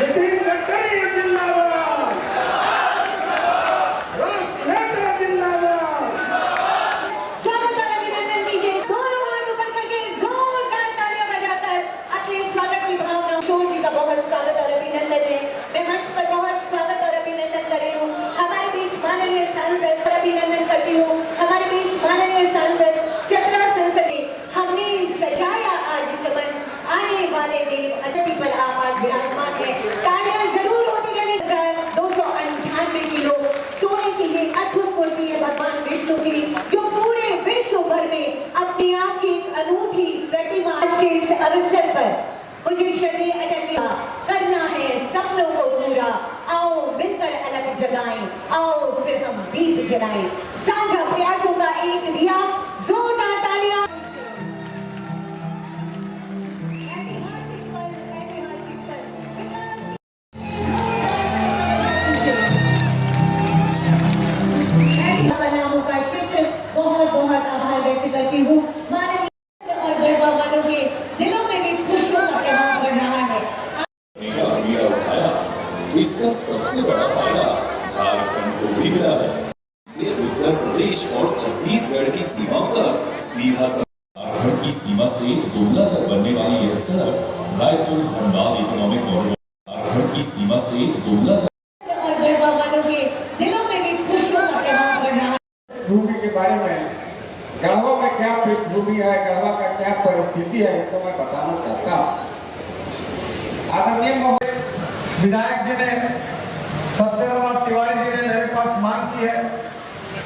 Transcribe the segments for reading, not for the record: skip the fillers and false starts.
नितिन गडकरी जिंदाबाद, राष्ट्रनेता जिंदाबाद। स्वागत और अभिनंदन कीजिए। दोनों हाथ ऊपर करके जोरदार तालियां बजाकर अपने स्वागत की भावना। किशोर जी का बहुत स्वागत और अभिनंदन है। मैं मंच पर बहुत स्वागत और अभिनंदन कर रही हूँ। हमारे बीच माननीय सांसद पर अभिनंदन करती हूँ। हमारे बीच माननीय सांसद चतरा संसदीय हमने सजाया आज चमन, आने वाले देव अतिथि पर आप आज विराजमान है। तालियां जरूर होती रहेंगी। 298 किलो सोने की ये अद्भुत मूर्ति है भगवान विष्णु की, जो पूरे विश्व भर में अपने आप की एक अनूठी प्रतिमा। आज के इस अवसर पर मुझे श्रद्धेय अटल करना है सपनों को पूरा। आओ मिलकर अलग जगाएं, आओ फिर हम दीप जलाएं। साझा प्रयासों का एक दिया, जोरदार तालियां। ऐतिहासिक पल, ऐतिहासिक पल, विकास नामों का क्षेत्र बहुत बहुत आभार व्यक्त करती हूँ। माननीय और गढ़वा वालों के दिलों में भी खुशियों का प्रभाव बढ़ रहा है। इसका सबसे बड़ा फायदा झारखंड को भी मिला है। इससे उत्तर प्रदेश और छत्तीसगढ़ की सीमाओं तक सीधा झारखंड की सीमा से गुमला तक बनने वाली यह सड़क रायपुर धनबाद इकोनॉमिक कॉरिडोर झारखंड की सीमा से गुमला और गढ़वा वालों के दिलों में भी खुशियों का प्रभाव बढ़ रहा है। भूमि के बारे में गढ़वा में क्या पृष्ठभूमि है, गढ़वा का क्या परिस्थिति है, तो मैं बताना चाहता हूँ। आदरणीय महोदय विधायक जी ने, सत्यनारायण तिवारी जी ने मेरे पास मांग की है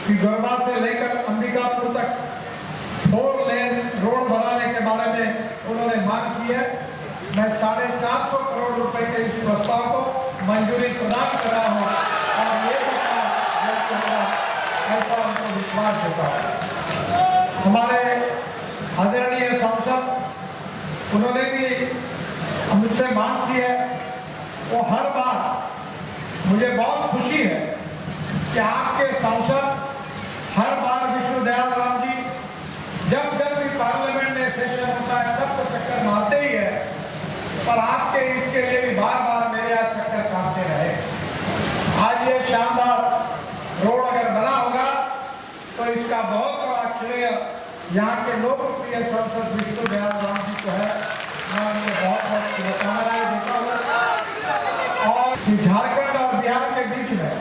कि गढ़वा से लेकर अंबिकापुर तक 4 लेन रोड बनाने के बारे में उन्होंने मांग की है। मैं 450 करोड़ रुपए के इस प्रस्ताव को मंजूरी प्रदान कर रहा हूँ और ये ऐसा उनको विश्वास देता है। हमारे आदरणीय सांसद उन्होंने भी मुझसे मांग की है। वो हर बार मुझे बहुत खुशी है कि आपके सांसद हर बार विष्णुदयाल राम जी जब भी पार्लियामेंट में सेशन होता है तब तो चक्कर मारते ही है, पर आपके इसके लिए भी बार बार मेरे यहाँ चक्कर काटते रहे। आज ये शानदार रोड अगर बना होगा तो इसका बहुत बड़ा श्रेय यहाँ के लोकप्रिय सांसद विष्णुदयाल राम जी को है। मैं उन्हें बहुत बहुत शुभकामनाएं देता हूँ। और झारखंड और बिहार के बीच में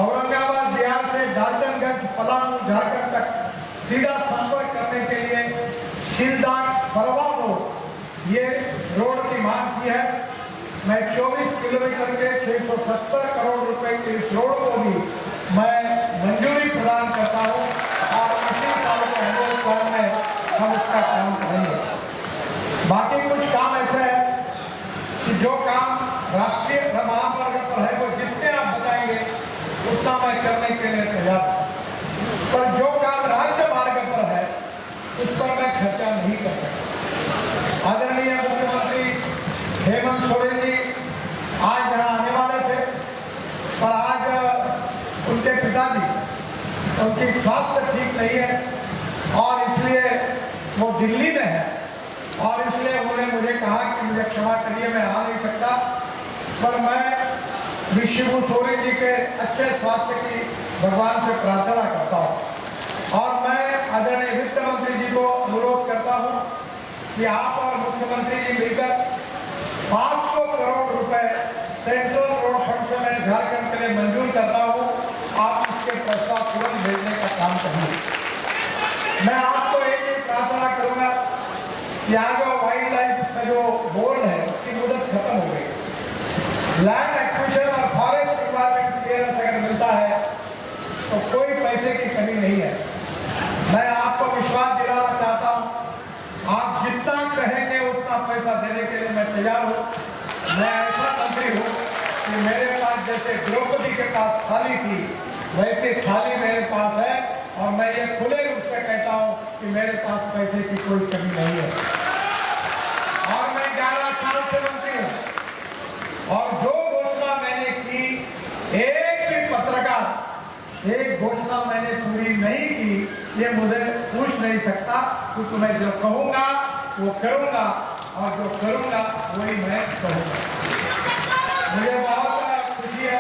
औरंगाबाद बिहार से डाल्टनगंज पलामू झारखंड तक सीधा संपर्क करने के लिए शिलदाग बरवा रोड ये रोड की मांग की है। मैं 24 किलोमीटर के 670 करोड़ रुपए के इस रोड को भी मैं मंजूरी प्रदान करता हूँ और इसी साल के हिंदुस्तान में हम इसका काम करेंगे। बाकी कुछ काम ऐसे है कि जो काम राष्ट्रीय महामार्ग पर है वो जितने आप बताएंगे उतना मैं करने के लिए तैयार हूँ, पर जो काम राज्य मार्ग पर है उस पर मैं खर्चा नहीं कर सकता। आदरणीय मुख्यमंत्री हेमंत सोरेन जी आज यहाँ आने वाले थे, पर आज उनके पिताजी उनकी स्वास्थ्य ठीक नहीं है और इसलिए वो दिल्ली में है और इसलिए उन्होंने मुझे कहा कि मुझे क्षमा करिए मैं आ नहीं सकता, पर मैं विष्णु सोरेन जी के अच्छे स्वास्थ्य की भगवान से प्रार्थना करता हूँ। और मैं आदरणीय वित्त मंत्री जी को अनुरोध करता हूँ कि आप और मुख्यमंत्री जी मिलकर 500 करोड़ रुपए सेंट्रल रोड फंड से मैं झारखंड के लिए मंजूर करता हूँ। आप इसके प्रस्ताव तुरंत भेजने का काम करिए। मैं आपको एक प्रार्थना करूंगा कि आज वाइल्ड लाइफ का जो बोर्ड है उसकी मुदत खत्म हो गई। लैंड एक्विजिशन और फॉरेस्ट डिपार्टमेंट क्लियरेंस अगर मिलता है तो कोई पैसे की कमी नहीं है। मैं आपको विश्वास दिलाना चाहता हूँ, आप जितना कहेंगे उतना पैसा देने के लिए मैं तैयार हूँ। मैं ऐसा मंत्री हूँ कि मेरे पास जैसे द्रौपदी के पास थाली थी वैसे थाली मेरे पास है और मैं ये खुले रूप से कहता हूँ कि मेरे पास पैसे की कोई कमी नहीं है। और मैं 11 साल से मंत्री हूँ और जो घोषणा मैंने की एक भी पत्रकार एक घोषणा मैंने पूरी नहीं की ये मुझे पूछ नहीं सकता, क्योंकि मैं जो कहूँगा वो करूँगा और जो करूँगा वही मैं कहूँगा। मुझे बहुत खुशी है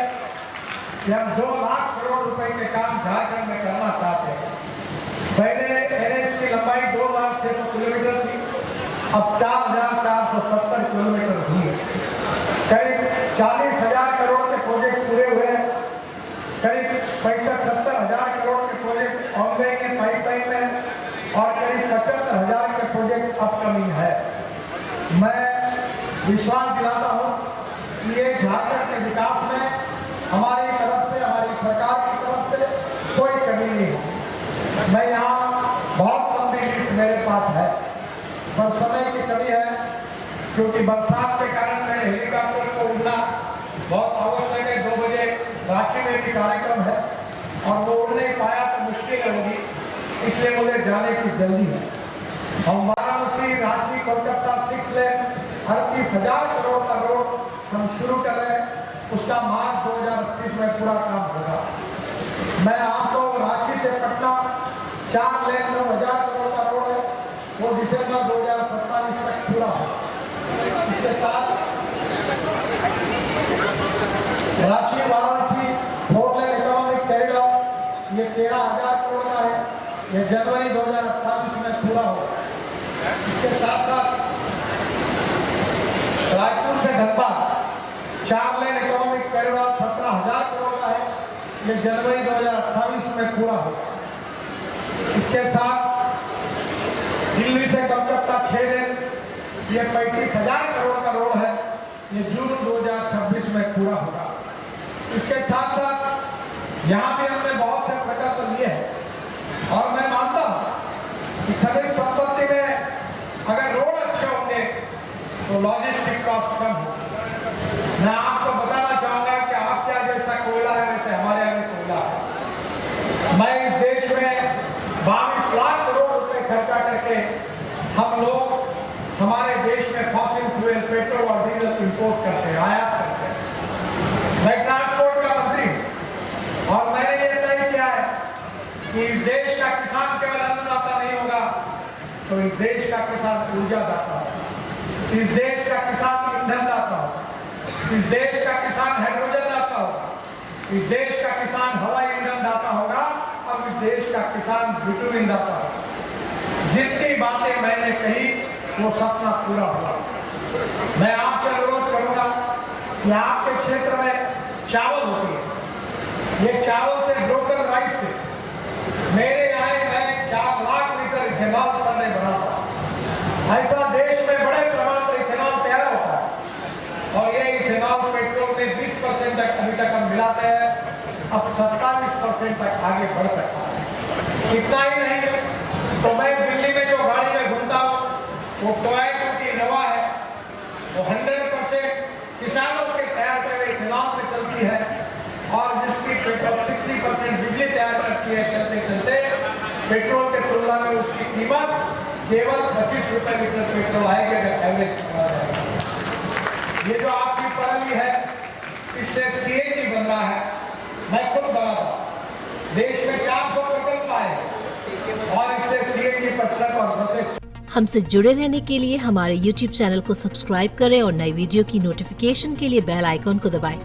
कि हम 2 लाख करोड़ रुपए के काम झारखंड में करना चाहते हैं। पहले NH की लंबाई 2,600 किलोमीटर थी, अब 4,470 किलोमीटर हुई है। करीब 40,000 करोड़ के प्रोजेक्ट पूरे हुए हैं, करीब 65-70,000 करोड़ के प्रोजेक्ट ऑनलाइन है, पाइपलाइन में, और करीब 75,000 के प्रोजेक्ट अपकमिंग है। मैं विश्वास दिलाता हूँ कि ये झारखंड के विकास में हमारी तरफ से, हमारी सरकार की तरफ से कोई कमी नहीं है। मैं यहाँ बहुत लंबी लिस्ट मेरे पास है, पर समय की कमी है, क्योंकि बरसात के कारण मेरे हेलीकॉप्टर को उड़ना बहुत आवश्यक है। 2 बजे रांची में भी कार्यक्रम है और वो उड़ नहीं पाया तो मुश्किल होगी, इसलिए मुझे जाने की जल्दी है। हम वाराणसी, रांची, कोलकाता 6 लेन 38,000 करोड़ का रोड हम शुरू कर रहे हैं। उसका मार्च 2030 में पूरा काम होगा। मैं आपको रांची से पटना 4 लेन 9,000 करोड़ का रोड है, वो दिसंबर 2027 तक पूरा होगा। इसके साथ रांची वाराणसी 4 लेन इकोनॉमिक कॉरिडोर ये 13,000 करोड़ का है, ये जनवरी 2028 में पूरा होगा। इसके साथ साथ रायपुर से धनबाद 4 लेन इकोनॉमिक कॉरिडोर 17,000 करोड़ का है, ये जनवरी 2028 में पूरा होगा। इसके साथ दिल्ली से कोलकाता 6 लेन ये 35,000 करोड़ का रोड है, ये जून 2026 में पूरा होगा। इसके साथ साथ यहाँ भी हमने बहुत से प्रकल्प लिए हैं और मैं मानता हूँ कि खनिज संपत्ति में अगर रोड अच्छे होंगे तो लॉजिस्टिक कॉस्ट कम होगी। मैं आपको बताना चाहूंगा कि आपके यहाँ जैसा कोयला है वैसे हमारे यहाँ भी कोयला है। मैं इस देश में 22 लाख करोड़ रुपए खर्चा करके हम लोग हमारे देश में फॉसिल फ्यूल, पेट्रोल और डीजल इंपोर्ट करते हैं, आयात करते हैं। मैं ट्रांसपोर्ट का मंत्री हूं और मैंने ये तय किया है कि इस देश का किसान केवल अन्नदाता नहीं होगा, तो इस देश का किसान ऊर्जादाता होगा, इस देश का किसान ईंधन दाता होगा, इस देश का किसान हाइड्रोजन दाता होगा, इस देश का किसान हवाई ईंधन दाता होगा, और इस देश का किसान बिटुमिन दाता होगा। जितनी बातें मैंने कही वो सपना पूरा होगा। मैं आपसे अनुरोध करूंगा कि आपके क्षेत्र में चावल होती है, ये चावल से ब्रोकन राइस से मेरे यहाँ मैं 4 लाख लीटर इथेनॉल करने बनाता। ऐसा देश में बड़े प्रमाण पर इथेनॉल तैयार होता है और ये इथेनॉल पेट्रोल में 20% तक अभी तक हम मिलाते हैं, अब 27% तक आगे बढ़ सकता है। इतना ही नहीं तो मैं दिल्ली में जो गाड़ी में घूमता हूँ वो टोयोटा की इनोवा है, वो 100% किसानों के तैयार किए हुए इथेनॉल में चलती है और जिसकी पेट्रोल 60% बिजली तैयार करती है। चलते चलते पेट्रोल के तुलना में उसकी कीमत केवल 25 रुपए लीटर पेट्रोल आएगी अगर एवरेज करा जाएगा। ये जो आपकी प्रणाली है इससे CNG बन रहा है, मैं खुद बना था। देश में 400 प्रकल्प आए और इससे CNG पर ट्रक और बसें। हमसे जुड़े रहने के लिए हमारे YouTube चैनल को सब्सक्राइब करें और नई वीडियो की नोटिफिकेशन के लिए बेल आइकॉन को दबाएं।